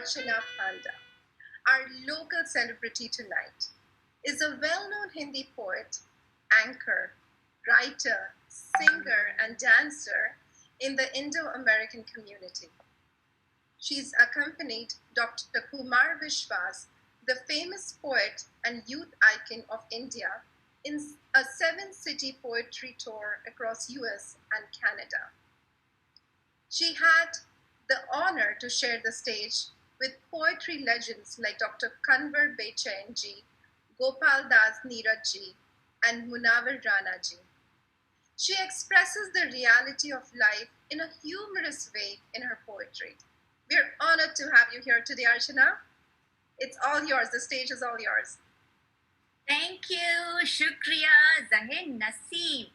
Archana Panda. Our local celebrity tonight is a well-known Hindi poet, anchor, writer, singer, and dancer in the Indo-American community. She's accompanied Dr. Kumar Vishwas, the famous poet and youth icon of India, in a 7-city poetry tour across US and Canada. She had the honor to share the stage with poetry legends like Dr. Kanwar Bechain ji, Gopal Das Neeraj ji, and Munawar Rana ji. She expresses the reality of life in a humorous way in her poetry. We're honored to have you here today, Archana. It's all yours. The stage is all yours. Thank you. Shukriya. Zahir Naseem.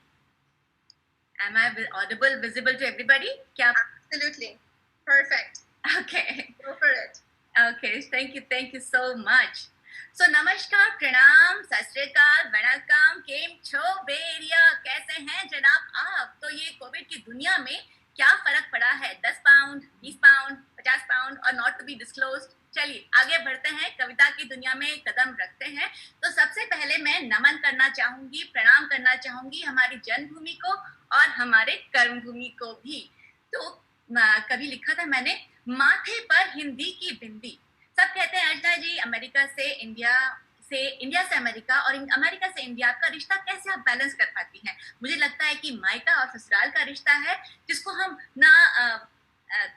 Am I audible, visible to everybody? Absolutely. Perfect. Okay. Go for it. Okay. Thank you so much. So नमस्कार, प्रणाम, सत श्री अकाल, वणक्कम, केम छो बेरिया, कैसे हैं जनाब आप? तो ये कोविड की दुनिया में क्या फर्क पड़ा है? 10 पाउंड, 20 पाउंड, 50 पाउंड और नॉट टू बी डिस्क्लोज्ड। चलिए आगे बढ़ते हैं, कविता की दुनिया में कदम रखते हैं। तो सबसे पहले मैं नमन करना चाहूंगी, प्रणाम करना चाहूंगी हमारी जन्मभूमि को और हमारे कर्मभूमि को भी। तो कभी लिखा था मैंने, माथे पर हिंदी की बिंदी। सब कहते हैं अर्चना जी अमेरिका से इंडिया से अमेरिका और अमेरिका से इंडिया का रिश्ता कैसे आप बैलेंस कर पाती हैं? मुझे लगता है कि मायका और ससुराल का रिश्ता है जिसको हम ना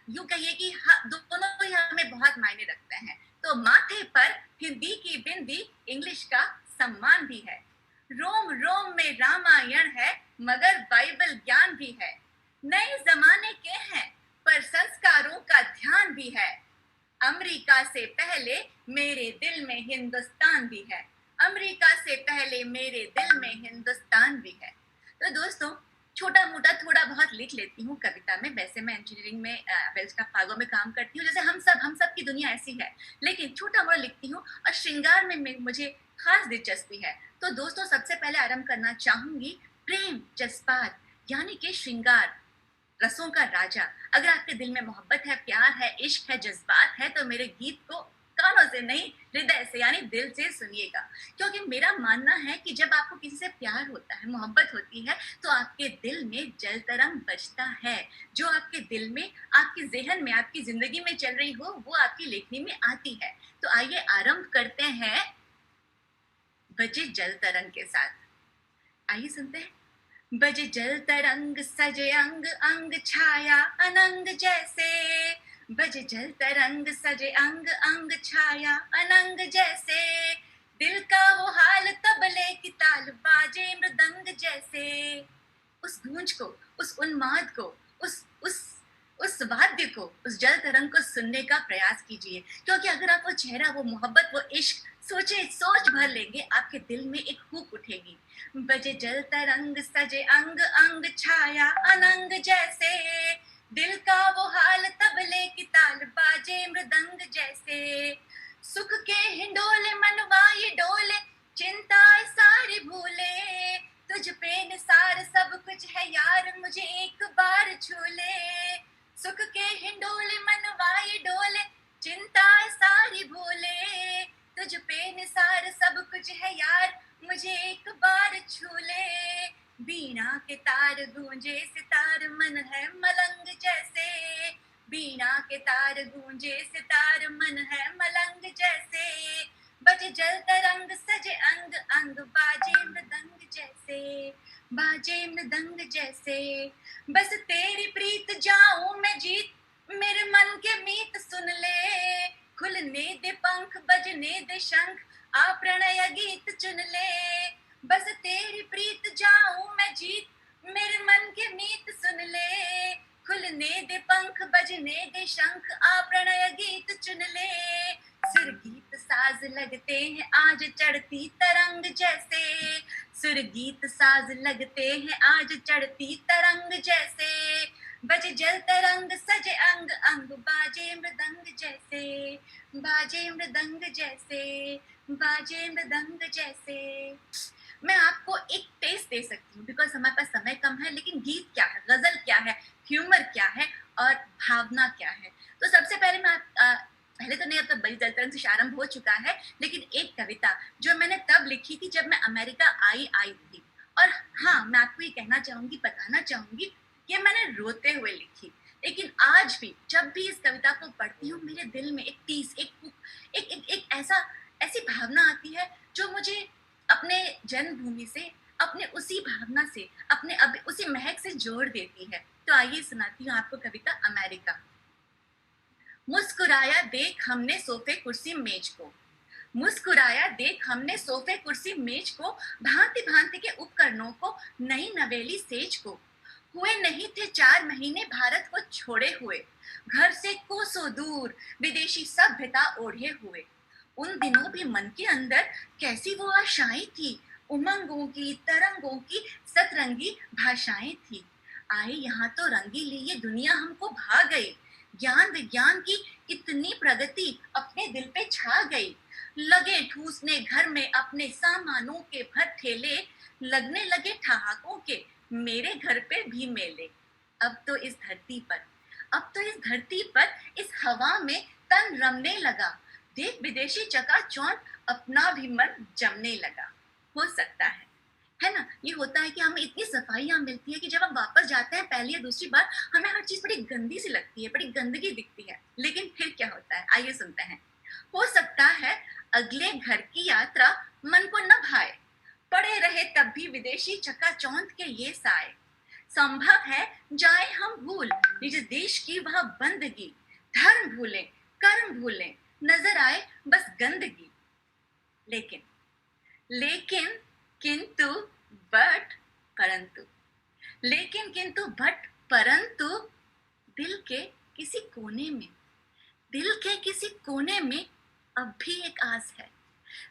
यूं कहिए कि दोनों ही हमें बहुत मायने रखते हैं। तो माथे पर हिंदी की बिंदी इंग्लिश का सम्मान भी है। रोम रोम में रामायण है मगर बाइबल ज्ञान भी है। नए जमाने के हैं पर संस्कारों का ध्यान भी है। अमेरिका से पहले मेरे दिल में हिंदुस्तान भी है। अमेरिका से पहले मेरे दिल में हिंदुस्तान भी है। तो दोस्तों छोटा मोटा थोड़ा बहुत लिख लेती हूँ कविता में। वैसे मैं इंजीनियरिंग में वेलस्टाफ फार्गो में काम करती हूँ, जैसे हम सब की दुनिया ऐसी है, लेकिन छोटा मोटा लिखती हूँ और श्रृंगार में मुझे खास दिलचस्पी है। तो दोस्तों सबसे पहले आरंभ करना चाहूंगी प्रेम जज्बात यानी कि श्रृंगार, रसों का राजा। अगर आपके दिल में मोहब्बत है, प्यार है, इश्क है, जज्बात है तो मेरे गीत को कानों से नहीं हृदय से यानी दिल से सुनिएगा। क्योंकि मेरा मानना है कि जब आपको किसी से प्यार होता है, मोहब्बत होती है तो आपके दिल में जल तरंग बजता है। जो आपके दिल में, आपके ज़हन में, आपकी जिंदगी में चल रही हो वो आपकी लेखनी में आती है। तो आइए आरंभ करते हैं बजे जल तरंग के साथ। आइए सुनते हैं। बजे जल तरंग सजे अंग अंग छाया अनंग जैसे। बजे जल तरंग सजे अंग अंग छाया अनंग जैसे। दिल का वो हाल तबले की ताल बाजे मृदंग जैसे। उस गूंज को, उस उन्माद को, उस वाद्य को, उस जल तरंग को सुनने का प्रयास कीजिए। क्योंकि अगर आप वो चेहरा, वो मोहब्बत, वो इश्क सोच भर लेंगे, आपके दिल में एक हुक उठेगी। बजे जल तरंग सजे अंग अंग छाया अनंग जैसे। दिल का वो हाल तबले की ताल बाजे मृदंग जैसे। सुख के हिंडोले मनवा ये डोले चिंताएं सारी भूले। तुझ पे निसार सब कुछ है यार मुझे एक बार छू ले। सुख के हिंडोले मनवा ये डोले चिंताएं सारी भूले। तुझ पे निसार सब कुछ है यार मुझे एक बार छू ले। बीना के तार गूंजे सितार मन है मलंग जैसे। बीना के तार गूंजे सितार मन है मलंग जैसे। बजे जल तरंग सजे अंग अंग बाजे मृदंग जैसे। बाजे मृदंग जैसे। बस तेरी प्रीत जाऊं मैं जीत, मेरे मन के मीत सुन ले। खुलने दे पंख बजने दे शंख आ प्रणय गीत चुन ले। बस तेरी प्रीत जाऊं मैं जीत, मेरे मन के मीत सुन ले। खुलने दे पंख बजने दे शंख आ प्रणय गीत चुन ले। सुर गीत साज लगते हैं आज चढ़ती तरंग जैसे। सुर गीत साज लगते हैं आज चढ़ती तरंग जैसे। बजे जल तरंग सजे अंग अंग बाजे मृदंग जैसे। बाजे मृदंग जैसे। बाजे मृदंग जैसे। मैं आपको एक टेस्ट दे सकती हूँ बिकॉज हमारे पास समय कम है, लेकिन गीत क्या है, गजल क्या है, ह्यूमर क्या है और भावना क्या है। तो सबसे पहले मैं पहले तो नहीं, अब तो बड़ी जल्द से आरंभ हो चुका है, लेकिन एक कविता जो मैंने तब लिखी थी जब मैं अमेरिका आई थी। और हाँ, मैं आपको ये कहना चाहूंगी, बताना चाहूंगी कि मैंने रोते हुए लिखी, लेकिन आज भी जब भी इस कविता को पढ़ती हूँ मेरे दिल में एक टीस, एक ऐसी भावना आती है जो मुझे अपने जन्मभूमि से, अपने उसी भावना से, अपने उसी महक से जोड़ देती है। तो आइए सुनाती हूँ आपको कविता अमेरिका। मुस्कुराया देख हमने सोफे कुर्सी मेज को, मुस्कुराया देख हमने सोफे कुर्सी मेज को, भांति भांति के उपकरणों को, नई नवेली सेज को। हुए नहीं थे 4 महीने भारत को छोड़े हुए, घर से कोसों दूर विदेशी सभ्यता ओढ़े हुए। उन दिनों भी मन के अंदर कैसी वो आशाएं थी, उमंगों की, तरंगों की सतरंगी भाषाएं थी। आए यहाँ तो रंगीली ये दुनिया हमको भा गई, ज्ञान विज्ञान की इतनी प्रगति अपने दिल पे छा गई। लगे ठूसने घर में अपने सामानों के भर ठेले, लगने लगे ठहाकों के मेरे घर पे भी मेले। अब तो इस धरती पर, अब तो इस धरती पर, इस हवा में तन रमने लगा, देख विदेशी चकाचौंध अपना भी मन जमने लगा। हो सकता है ना, ये होता है कि हमें इतनी सफाइयाँ मिलती है कि जब हम वापस जाते हैं पहली या दूसरी बार, हमें हर चीज बड़ी गंदी सी लगती है, बड़ी गंदगी दिखती है। लेकिन फिर क्या होता है, आइए सुनते हैं। हो सकता है अगले घर की यात्रा मन को न भाए, पड़े रहे तब भी विदेशी चकाचौंध के ये साए। संभव है जाए हम भूल निज देश की वह बंदगी, धर्म भूलें, कर्म भूलें, नजर आए बस गंदगी। लेकिन लेकिन किंतु बट परंतु, लेकिन किंतु बट परंतु, दिल के किसी कोने में, दिल के किसी कोने में अब भी एक आस है,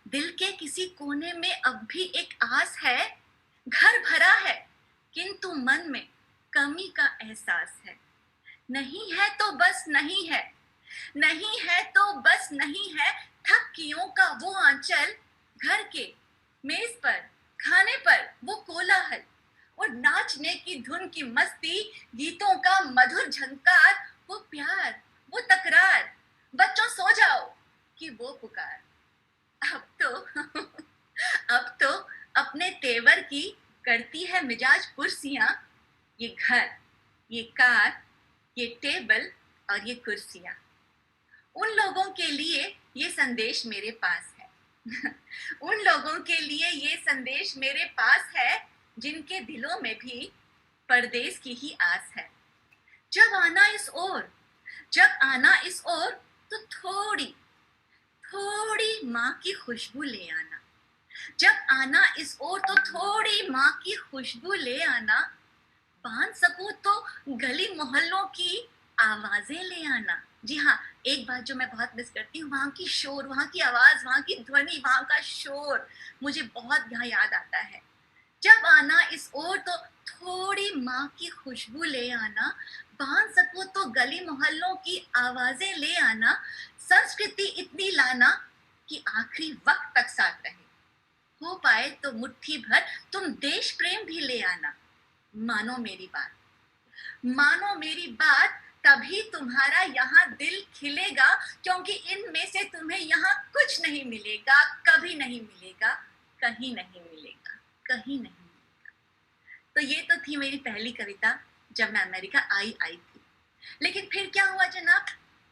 दिल के किसी कोने में अब भी एक आस है। घर भरा है किंतु मन में कमी का एहसास है। नहीं है तो बस नहीं है, नहीं है तो बस नहीं है, थक्कियों का वो आंचल, घर के मेज पर खाने पर वो कोलाहल, और नाचने की धुन की मस्ती, गीतों का मधुर झंकार, वो प्यार, वो तकरार, बच्चों सो जाओ कि वो पुकार। अब तो अपने तेवर की करती है मिजाज कुर्सियां, ये घर, ये कार, ये टेबल और ये कुर्सियां। उन लोगों के लिए ये संदेश मेरे पास है उन लोगों के लिए ये संदेश मेरे पास है जिनके दिलों में भी परदेश की ही आस है। जब आना इस ओर, जब आना इस ओर, तो थोड़ी थोड़ी माँ की खुशबू ले आना। जब आना इस ओर तो थोड़ी माँ की खुशबू ले आना। बांध सकूं तो गली मोहल्लों की आवाजें ले आना। जी हाँ, एक बात जो मैं बहुत मिस करती हूँ, वहाँ की शोर, वहाँ की आवाज, वहाँ की ध्वनि, वहाँ का शोर मुझे बहुत यहाँ याद आता है। जब आना इस ओर तो थोड़ी माँ की खुशबू ले आना। बांध सकूं तो गली मोहल्लों की आवाजें ले आना। संस्कृति इतनी लाना कि आखिरी वक्त तक साथ रहे। हो पाए तो मुट्ठी भर तुम देश प्रेम भी ले आना। मानो मेरी बात, मानो मेरी बात, तभी तुम्हारा यहाँ दिल खिलेगा, क्योंकि इनमें से तुम्हें यहाँ कुछ नहीं मिलेगा, कभी नहीं मिलेगा, कहीं नहीं मिलेगा, कहीं नहीं मिलेगा। तो ये तो थी मेरी पहली कविता जब मैं अमेरिका आई थी। लेकिन फिर क्या हुआ जनाब,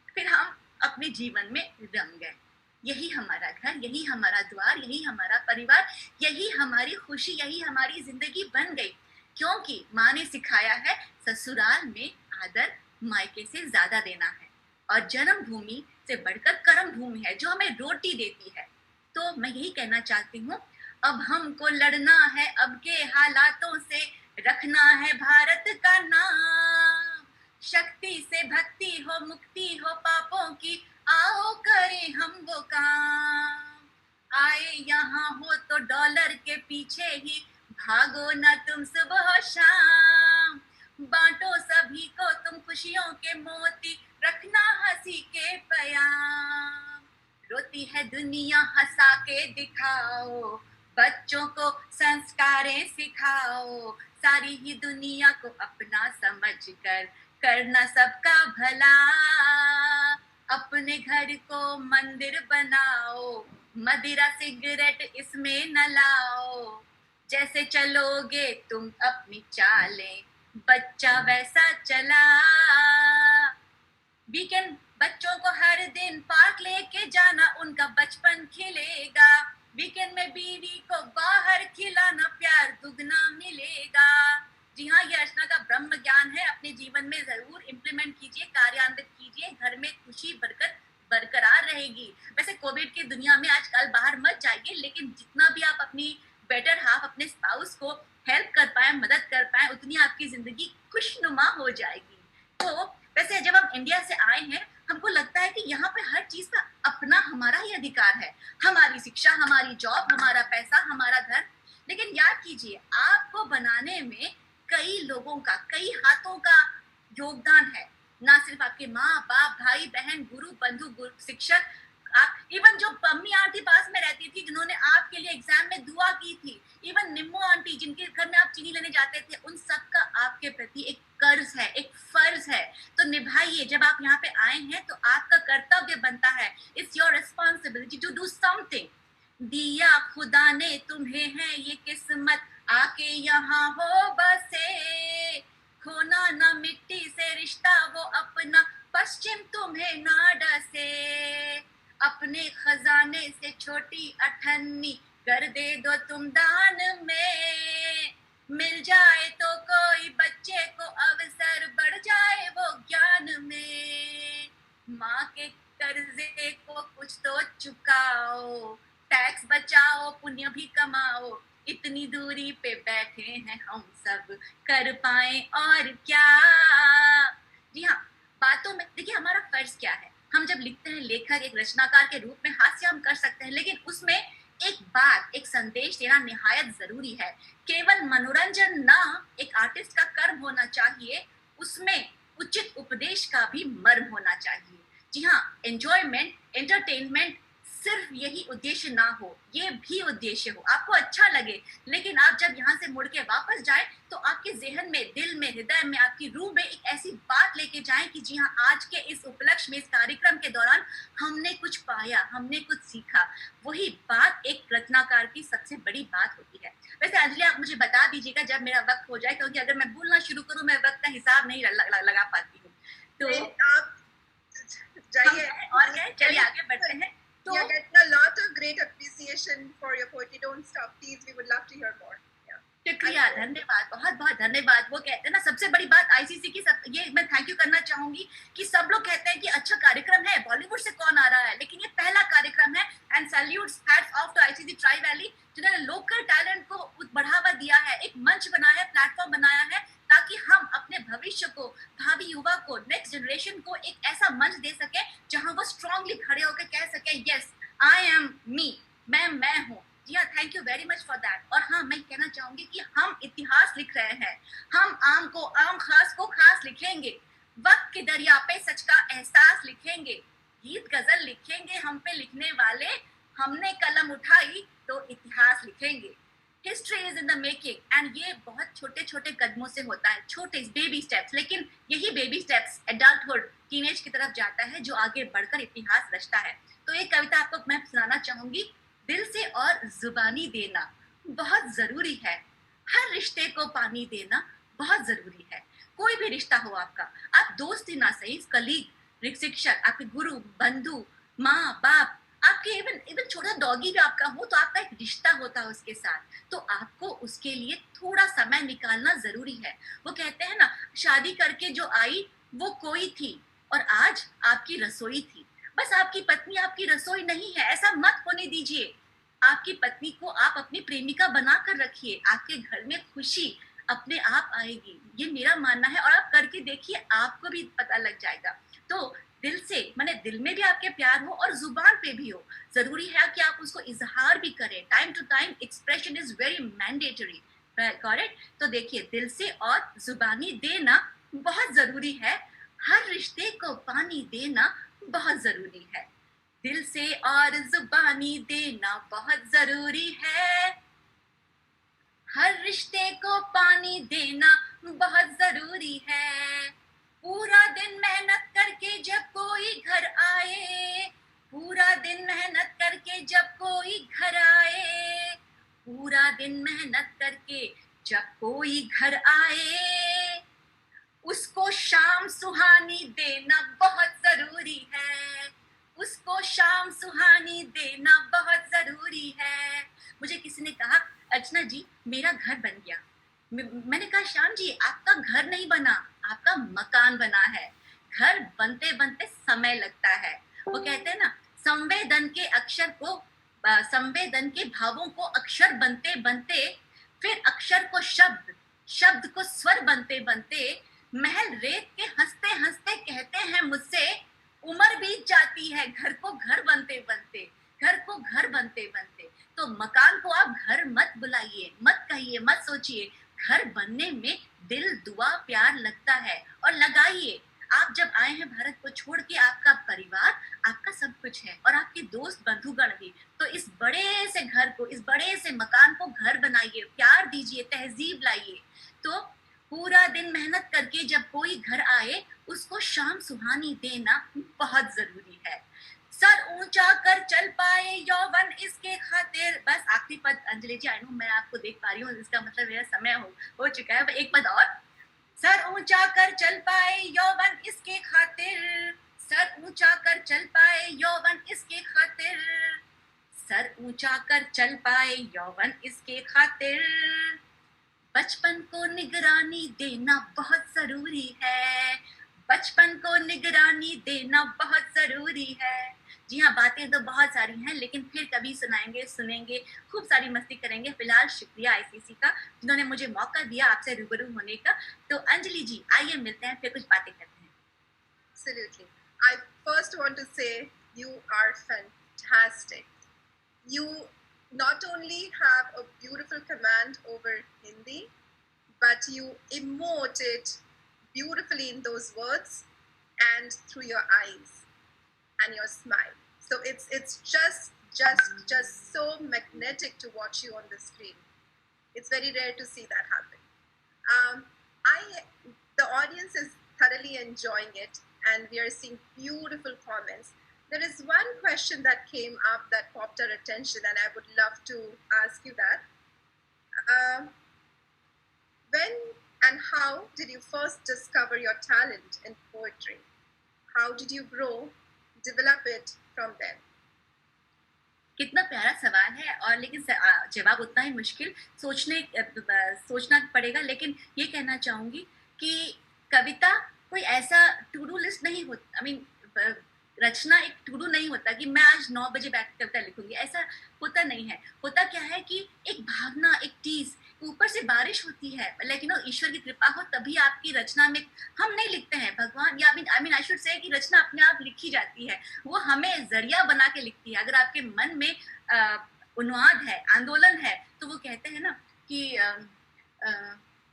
फिर हम अपने जीवन में रम गए। यही हमारा घर, यही हमारा द्वार, यही हमारा परिवार, यही हमारी खुशी, यही हमारी जिंदगी बन गई। क्योंकि माँ ने सिखाया है ससुराल में आदर मायके से ज्यादा देना है, और जन्मभूमि से बढ़कर कर्म भूमि है जो हमें रोटी देती है। तो मैं यही कहना चाहती हूँ, अब हमको लड़ना है अब के हालातों से, रखना है भारत का नाम। शक्ति से भक्ति हो, मुक्ति हो पापों की, आओ करें हम वो काम। आए यहाँ हो तो डॉलर के पीछे ही भागो ना तुम सुबह शाम। बांटो सभी को तुम खुशियों के मोती, रखना हंसी के प्याम। रोती है दुनिया हंसा के दिखाओ, बच्चों को संस्कारें सिखाओ। सारी ही दुनिया को अपना समझ कर करना सबका भला। अपने घर को मंदिर बनाओ, मदिरा सिगरेट इसमें न लाओ, जैसे चलोगे तुम अपनी चालें, बच्चा वैसा चला। वीकेंड बच्चों को हर दिन पार्क लेके जाना, उनका बचपन खिलेगा। वीकेंड में बीवी को बाहर खिलाना, प्यार दुगना मिलेगा। जी हाँ, ये अर्चना का ब्रह्म ज्ञान है, अपने जीवन में जरूर इम्प्लीमेंट कीजिए, कार्यान्वित कीजिए, घर में खुशी बरकत बरकरार रहेगी। वैसे कोविड की दुनिया में आजकल बाहर मत जाइए, लेकिन जितना भी आप अपनी बेटर हाफ, अपने स्पाउस को हेल्प कर पाए, मदद कर पाए, उतनी आपकी जिंदगी खुशनुमा हो जाएगी। तो वैसे जब हम इंडिया से आए हैं, हमको लगता है कि यहाँ पे हर चीज का अपना हमारा ही अधिकार है, हमारी शिक्षा, हमारी जॉब, हमारा पैसा, हमारा घर। लेकिन याद कीजिए, आपको बनाने में कई लोगों का, कई हाथों का योगदान है। ना सिर्फ आपके माँ बाप, भाई बहन, गुरु, बंधु, शिक्षक, आप इवन जो मम्मी आंटी पास में रहती थी, जिन्होंने आपके लिए एग्जाम में दुआ की थी, इवन निम्मो आंटी जिनके घर में आप चीनी लेने जाते थे, उन सबका आपके प्रति एक कर्ज है, एक फर्ज है। तो निभाइए। जब आप यहाँ पे आए हैं तो आपका कर्तव्य बनता है, it's your responsibility to do something. दिया खुदा ने तुम्हें है ये किस्मत, आके यहाँ हो बसे, खोना ना मिट्टी से रिश्ता वो अपना, पश्चिम तुम्हें ना डसे। अपने खजाने से छोटी अठन्नी कर दे दो तुम दान में, मिल जाए तो कोई बच्चे को अवसर, बढ़ जाए वो ज्ञान में। माँ के कर्जे को कुछ तो चुकाओ, टैक्स बचाओ, पुण्य भी कमाओ, इतनी दूरी पे बैठे हैं हम सब, कर पाए और क्या। जी हाँ, बातों में देखिए हमारा फर्ज क्या है। हम जब लिखते हैं, लेखक एक रचनाकार के रूप में हास्य हम कर सकते हैं, लेकिन उसमें एक बात, एक संदेश देना निहायत जरूरी है। केवल मनोरंजन ना एक आर्टिस्ट का कर्म होना चाहिए, उसमें उचित उपदेश का भी मर्म होना चाहिए। जी हाँ, एंजॉयमेंट, एंटरटेनमेंट सिर्फ यही उद्देश्य ना हो, ये भी उद्देश्य हो, आपको अच्छा लगे। लेकिन आप जब यहाँ से मुड़ के वापस जाए तो आपके जहन में, दिल में, हृदय में, आपकी रूह में एक ऐसी बात लेके जाएं कि जी हाँ, आज के इस उपलक्ष्य में, इस कार्यक्रम के दौरान हमने कुछ पाया, हमने कुछ सीखा। वही बात एक रचनाकार की सबसे बड़ी बात होती है। वैसे अंजलि, आप मुझे बता दीजिएगा जब मेरा वक्त हो जाए, क्योंकि अगर मैं बोलना शुरू करूँ मैं वक्त का हिसाब नहीं लगा पाती हूँ। तो आप जाइए, और क्या, चलिए आगे बढ़ते हैं। We are getting a lot of great appreciation for your poetry. Don't stop, please. We would love to hear more. शुक्रिया, धन्यवाद, बहुत बहुत धन्यवाद। वो कहते हैं ना, सबसे बड़ी बात आईसीसी की, ये मैं थैंक यू करना चाहूंगी कि सब लोग कहते हैं कि अच्छा कार्यक्रम है, बॉलीवुड से कौन आ रहा है, लेकिन ये पहला कार्यक्रम है। And salutes, hats off to ICC Tri Valley, जिन्होंने लोकल टैलेंट को बढ़ावा दिया है, एक मंच बनाया है, प्लेटफॉर्म बनाया है, ताकि हम अपने भविष्य को, भावी युवा को, नेक्स्ट जनरेशन को एक ऐसा मंच दे सके जहां वो स्ट्रांगली खड़े होकर कह सके, यस आई एम मी, मैं हूँ। जी हाँ, thank you very much for that. और हाँ, मैं कहना चाहूंगी कि हम इतिहास लिख रहे हैं, हम आम को आम, खास को खास लिखेंगे, वक्त के दरिया पे सच का एहसास लिखेंगे, गीत गजल लिखेंगे हम पे लिखने वाले, हमने कलम उठाई तो इतिहास लिखेंगे। History is in the making, and ये बहुत छोटे छोटे कदमों से होता है, छोटे बेबी स्टेप्स, लेकिन यही बेबी स्टेप्स एडल्टहुड, टीनेज की तरफ जाता है, जो आगे बढ़कर इतिहास रचता है। तो एक कविता आपको मैं सुनाना चाहूंगी। दिल से और जुबानी देना बहुत जरूरी है, हर रिश्ते को पानी देना बहुत जरूरी है। कोई भी रिश्ता हो आपका, आप दोस्त ही ना सही, कलीग, शिक्षक, आपके गुरु, बंधु, माँ बाप, आपके इवन छोटा डॉगी भी आपका हो, तो आपका एक रिश्ता होता है उसके साथ, तो आपको उसके लिए थोड़ा समय निकालना जरूरी है। वो कहते हैं ना, शादी करके जो आई वो कोई थी और आज आपकी रसोई थी। बस आपकी पत्नी आपकी रसोई नहीं है, ऐसा मत होने दीजिए। आपकी पत्नी को आप अपनी प्रेमिका बना कर रखिए, आपके घर में खुशी अपने आप आएगी, ये मेरा मानना है। और आप करके देखिए, आपको भी पता लग जाएगा। तो दिल से, माने दिल में भी आपके प्यार हो और जुबान पे भी हो, जरूरी है कि आप उसको इजहार भी करें। Time to time expression is very mandatory, correct. तो देखिए, दिल से और जुबानी देना बहुत जरूरी है, हर रिश्ते को पानी देना बहुत जरूरी है। दिल से और जुबानी देना बहुत जरूरी है, हर रिश्ते को पानी देना बहुत जरूरी है। पूरा दिन मेहनत करके जब कोई घर आए, पूरा दिन मेहनत करके जब कोई घर आए, पूरा दिन मेहनत करके जब कोई घर आए, उसको शाम सुहानी देना बहुत जरूरी है, उसको शाम सुहानी देना बहुत जरूरी है। मुझे किसी ने कहा, अर्चना जी मेरा घर बन गया। मैंने कहा, श्याम जी आपका घर नहीं बना, आपका मकान बना है। घर बनते बनते समय लगता है। वो कहते हैं ना, संवेदन के अक्षर को, संवेदन के भावों को अक्षर बनते बनते, फिर अक्षर को शब्द, शब्द को स्वर बनते बनते, महल रेत के हंसते हंसते कहते हैं मुझसे, उम्र बीत जाती है घर को घर बनते बनते, घर को घर बनते बनते। तो मकान को आप घर मत बुलाइए, मत कहिए, मत सोचिए। घर बनने में दिल, दुआ, प्यार लगता है, और लगाइए। आप जब आए हैं भारत को छोड़ के, आपका परिवार आपका सब कुछ है, और आपके दोस्त बंधुगण भी। तो इस बड़े से घर को, इस बड़े से मकान को घर बनाइए, प्यार दीजिए, तहजीब लाइए। तो पूरा दिन मेहनत करके जब कोई घर आए, उसको शाम सुहानी देना बहुत जरूरी है। सर ऊंचा कर चल पाए यौवन इसके खातिर। बस आखिरी पद अंजलि जी, आई नो मैं आपको देख पा रही हूँ, इसका मतलब मेरा समय हो चुका है। एक पद और। सर ऊंचा कर चल पाए यौवन इसके खातिर, सर ऊंचा कर चल पाए यौवन इसके खातिर, सर ऊंचा कर चल पाए यौवन इसके खातिर, बचपन को निगरानी देना बहुत जरूरी है, बचपन को निगरानी देना बहुत जरूरी है। जी हाँ, बातें तो बहुत सारी हैं, लेकिन फिर कभी सुनाएंगे, सुनेंगे, खूब सारी मस्ती करेंगे। फिलहाल शुक्रिया आईसीसी का, जिन्होंने मुझे मौका दिया आपसे रूबरू होने का। तो अंजलि जी आइए मिलते हैं, फिर कुछ बातें करते हैं। Absolutely. I first want to say you are fantastic. You not only have a beautiful command over Hindi, but you emote it beautifully in those words and through your eyes and your smile. So it's just so magnetic to watch you on the screen. It's very rare to see that happen. The audience is thoroughly enjoying it, and we are seeing beautiful comments. There is one question that came up that popped our attention, and I would love to ask you that. When and how did you first discover your talent in poetry? How did you grow, develop it from then? कितना प्यारा सवाल है, और लेकिन जवाब उतना ही मुश्किल। सोचना पड़ेगा। लेकिन ये कहना चाहूंगी कि कविता कोई ऐसा टू डू लिस्ट नहीं होता। आई मीन रचना एक टू डू नहीं होता कि मैं आज 9 बजे बैठ कर कविता लिखूंगी, ऐसा होता नहीं है। होता क्या है कि एक भावना, एक टीज, ऊपर से बारिश होती है, लेकिन ईश्वर की कृपा हो तभी आपकी रचना में, हम नहीं लिखते हैं, भगवान, या आई शुड से कि रचना अपने आप लिखी जाती है, वो हमें जरिया बना के लिखती है। अगर आपके मन में उन्माद है, आंदोलन है, तो वो कहते हैं ना कि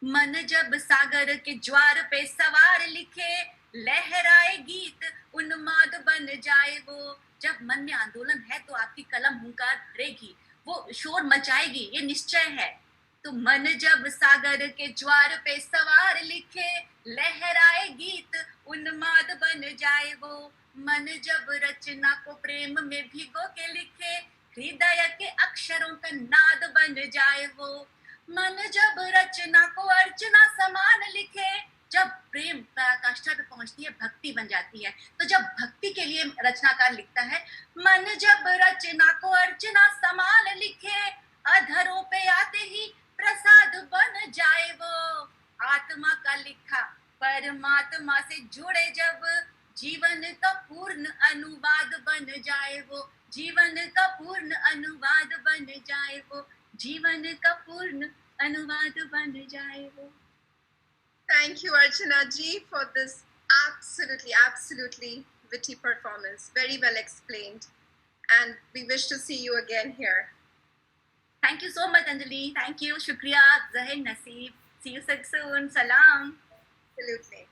मन जब सागर के ज्वार पे सवार लिखे, लहराए गीत उन्माद बन जाए वो। जब मन में आंदोलन है तो आपकी कलम हुंकार भरेगी, वो शोर मचाएगी, ये निश्चय है। तो मन जब सागर के ज्वार पे सवार लिखे, लहराए गीत उन्माद बन जाए वो। मन जब रचना को प्रेम में भिगो के लिखे, हृदय के अक्षरों का नाद बन जाए वो। मन जब रचना को अर्चना समान लिखे, जब प्रेम पराकाष्ठा पे पहुंचती है, भक्ति बन जाती है। तो जब भक्ति के लिए रचनाकार लिखता है, मन जब रचना को अर्चना समान लिखे, अधरों पे आते ही प्रसाद बन जाए वो। आत्मा का लिखा परमात्मा से जुड़े जब, जीवन का पूर्ण अनुवाद बन जाए वो। जीवन का पूर्ण अनुवाद बन जाए वो। जीवन का पूर्ण अनुवाद बन जाए वो। Thank you, Archana ji, for this absolutely witty performance. Very well explained. And we wish to see you again here. Thank you so much, Anjali. Thank you. Shukriya. Zahir Naseeb. See you soon. Salam. Absolutely.